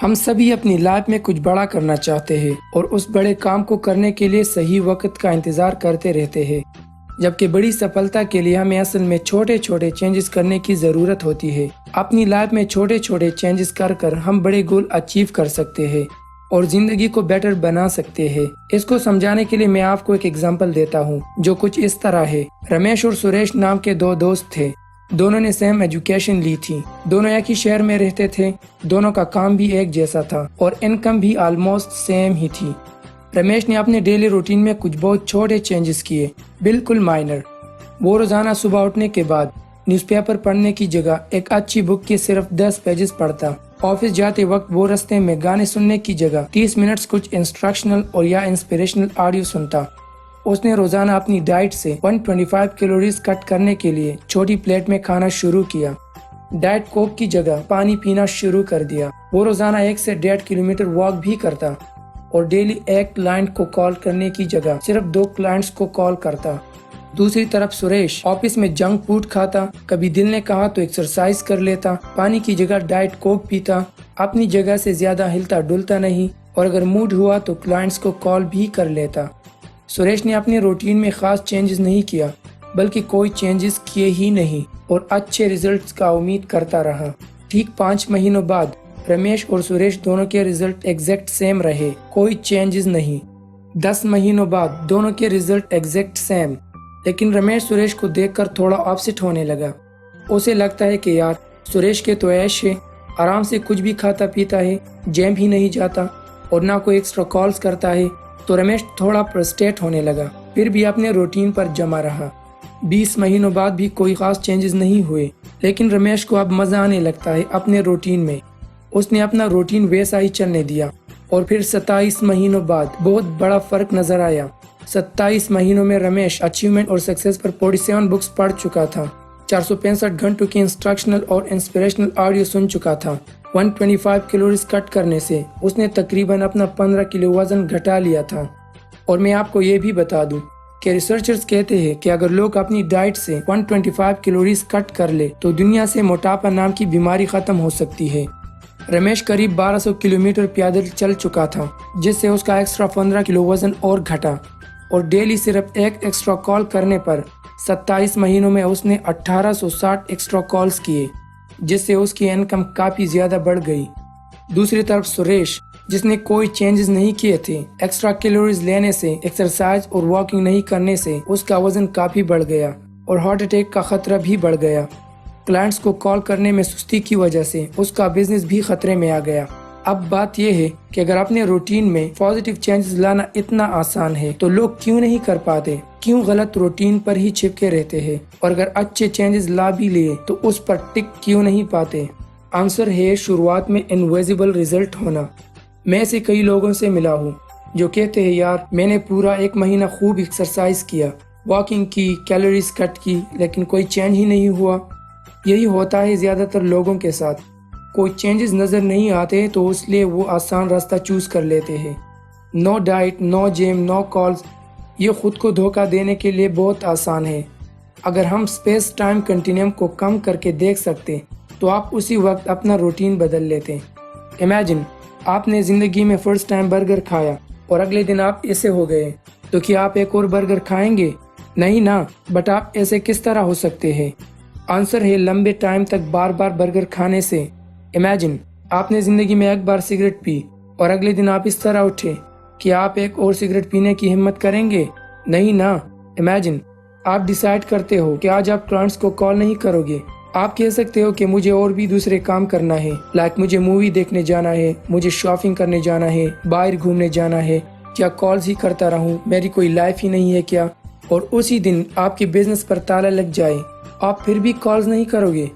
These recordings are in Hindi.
हम सभी अपनी लाइफ में कुछ बड़ा करना चाहते हैं और उस बड़े काम को करने के लिए सही वक्त का इंतजार करते रहते हैं, जबकि बड़ी सफलता के लिए हमें असल में छोटे छोटे चेंजेस करने की जरूरत होती है। अपनी लाइफ में छोटे छोटे चेंजेस कर हम बड़े गोल अचीव कर सकते हैं और जिंदगी को बेटर बना सकते हैं। इसको समझाने के लिए मैं आपको एक एग्जांपल देता हूँ जो कुछ इस तरह है। रमेश और सुरेश नाम के दो दोस्त थे। दोनों ने सेम एजुकेशन ली थी, दोनों एक ही शहर में रहते थे, दोनों का काम भी एक जैसा था और इनकम भी ऑलमोस्ट सेम ही थी। रमेश ने अपने डेली रूटीन में कुछ बहुत छोटे चेंजेस किए, बिल्कुल माइनर। वो रोजाना सुबह उठने के बाद न्यूज़पेपर पढ़ने की जगह एक अच्छी बुक के सिर्फ 10 पेजेस पढ़ता। ऑफिस जाते वक्त वो रास्ते में गाने सुनने की जगह 30 मिनट्स कुछ इंस्ट्रक्शनल और या इंस्पिरेशनल ऑडियो सुनता। उसने रोजाना अपनी डाइट से 125 कैलोरीज कट करने के लिए छोटी प्लेट में खाना शुरू किया। डाइट कोक की जगह पानी पीना शुरू कर दिया। वो रोजाना 1 से 1.5 किलोमीटर वॉक भी करता और डेली एक क्लाइंट को कॉल करने की जगह सिर्फ 2 क्लाइंट्स को कॉल करता। दूसरी तरफ सुरेश ऑफिस में जंक फूड खाता, कभी दिल ने कहा तो एक्सरसाइज कर लेता, पानी की जगह डाइट कोक पीता, अपनी जगह से ज्यादा हिलता डुलता नहीं और अगर मूड हुआ तो क्लाइंट्स को कॉल भी कर लेता। सुरेश ने अपने रूटीन में खास चेंजेस नहीं किया, बल्कि कोई चेंजेस किए ही नहीं और अच्छे रिजल्ट्स का उम्मीद करता रहा। ठीक 5 महीनों बाद रमेश और सुरेश दोनों के रिजल्ट एग्जैक्ट सेम रहे, कोई चेंजेस नहीं। 10 महीनों बाद दोनों के रिजल्ट एग्जैक्ट सेम, लेकिन रमेश सुरेश को देखकर थोड़ा ऑपोजिट होने लगा। उसे लगता है कि यार सुरेश के तो ऐश है, आराम से कुछ भी खाता पीता है, जिम भी नहीं जाता और ना कोई एक्स्ट्रा कॉल्स करता है। तो रमेश थोड़ा फ्रस्ट्रेट होने लगा, फिर भी अपने रूटीन पर जमा रहा। 20 महीनों बाद भी कोई खास चेंजेस नहीं हुए, लेकिन रमेश को अब मजा आने लगता है अपने रूटीन में। उसने अपना रूटीन वैसा ही चलने दिया और फिर 27 महीनों बाद बहुत बड़ा फर्क नजर आया। 27 महीनों में रमेश अचीवमेंट और सक्सेस पर 47 बुक्स पढ़ चुका था, 465 घंटों की इंस्ट्रक्शनल और इंस्पिरेशनल ऑडियो सुन चुका था। 125 कैलोरीज कट करने से उसने तकरीबन अपना 15 किलो वजन घटा लिया था। और मैं आपको ये भी बता दूं कि रिसर्चर्स कहते हैं कि अगर लोग अपनी डाइट से 125 कैलोरीज कट कर ले तो दुनिया से मोटापा नाम की बीमारी खत्म हो सकती है। रमेश करीब 1200 किलोमीटर पैदल चल चुका था, जिससे उसका एक्स्ट्रा 15 किलो वजन और घटा और डेली सिर्फ एक एक्स्ट्रा कॉल करने पर 27 महीनों में उसने 1860 एक्स्ट्रा कॉल्स किए, जिससे उसकी इनकम काफी ज्यादा बढ़ गई। दूसरी तरफ सुरेश, जिसने कोई चेंजेस नहीं किए थे, एक्स्ट्रा कैलोरीज लेने से, एक्सरसाइज और वॉकिंग नहीं करने से उसका वजन काफी बढ़ गया और हार्ट अटैक का खतरा भी बढ़ गया। क्लाइंट्स को कॉल करने में सुस्ती की वजह से उसका बिजनेस भी खतरे में आ गया। अब बात यह है कि अगर अपने रूटीन में पॉजिटिव चेंजेस लाना इतना आसान है तो लोग क्यों नहीं कर पाते, क्यों गलत रूटीन पर ही चिपके रहते हैं, और अगर अच्छे चेंजेस ला भी लिए तो उस पर टिक क्यों नहीं पाते। आंसर है शुरुआत में इनविजिबल रिजल्ट होना। मैं ऐसे कई लोगों से मिला हूँ जो कहते हैं यार मैंने पूरा 1 महीना खूब एक्सरसाइज किया, वॉकिंग की, कैलोरीज कट की, लेकिन कोई चेंज ही नहीं हुआ। यही होता है ज्यादातर लोगों के साथ। कोई चेंजेस नजर नहीं आते तो इसलिए वो आसान रास्ता चूज कर लेते हैं। No diet, no gym, no calls, ये खुद को धोखा देने के लिए बहुत आसान है। अगर हम स्पेस टाइम कंटिन्यूम को कम करके देख सकते तो आप उसी वक्त अपना रूटीन बदल लेते। इमेजिन आपने जिंदगी में फर्स्ट टाइम बर्गर खाया और अगले दिन आप ऐसे हो गए, तो क्या आप एक और बर्गर खाएंगे? नहीं ना। बट आप ऐसे किस तरह हो सकते हैं? आंसर है लंबे टाइम तक बार बार बर्गर खाने से। इमेजिन आपने जिंदगी में एक बार सिगरेट पी और अगले दिन आप इस तरह उठे कि आप एक और सिगरेट पीने की हिम्मत करेंगे? नहीं ना। इमेजिन आप डिसाइड करते हो कि आज आप क्लाइंट्स को कॉल नहीं करोगे। आप कह सकते हो कि मुझे और भी दूसरे काम करना है, लाइक मुझे मूवी देखने जाना है, मुझे शॉपिंग करने जाना है, बाहर घूमने जाना है। क्या कॉल्स ही करता रहूं? मेरी कोई लाइफ ही नहीं है क्या? और उसी दिन आपके बिजनेस पर ताला लग जाए, आप फिर भी कॉल्स नहीं करोगे।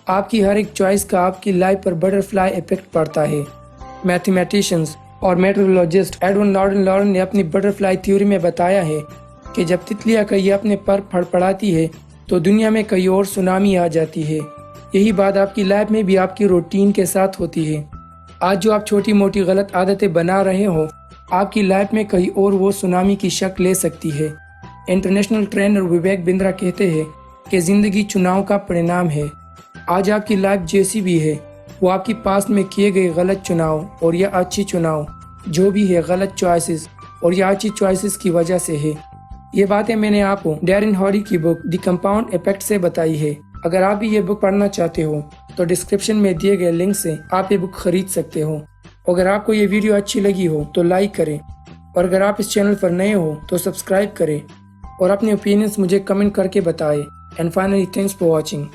आपकी हर एक चॉइस का आपकी लाइफ पर बटरफ्लाई इफेक्ट पड़ता है। मैथमेटिशियंस और मेट्रोलॉजिस्ट एडविन लॉरेन ने अपनी बटरफ्लाई थ्योरी में बताया है कि जब तितलियां कहीं अपने पर फड़फड़ाती है तो दुनिया में कहीं और सुनामी आ जाती है। यही बात आपकी लाइफ में भी आपकी रूटीन के साथ होती है। आज जो आप छोटी मोटी गलत आदतें बना रहे हो, आपकी लाइफ में कहीं और वो सुनामी की शक्ल ले सकती है। इंटरनेशनल ट्रेनर विवेक बिंद्रा कहते हैं कि जिंदगी चुनाव का परिणाम है। आज आपकी लाइफ जैसी भी है वो आपकी पास्ट में किए गए गलत चुनाव और या अच्छी चुनाव जो भी है गलत चॉइसेस और या अच्छी चॉइसेस की वजह से है। ये बातें मैंने आपको डैरिन हॉरी की बुक द कंपाउंड इफेक्ट से बताई है। अगर आप भी ये बुक पढ़ना चाहते हो तो डिस्क्रिप्शन में दिए गए लिंक से आप ये बुक खरीद सकते हो। अगर आपको ये वीडियो अच्छी लगी हो तो लाइक करें और अगर आप इस चैनल पर नए हो तो सब्सक्राइब करें और अपने ओपिनियंस मुझे कमेंट करके बताएं। And finally thanks for watching.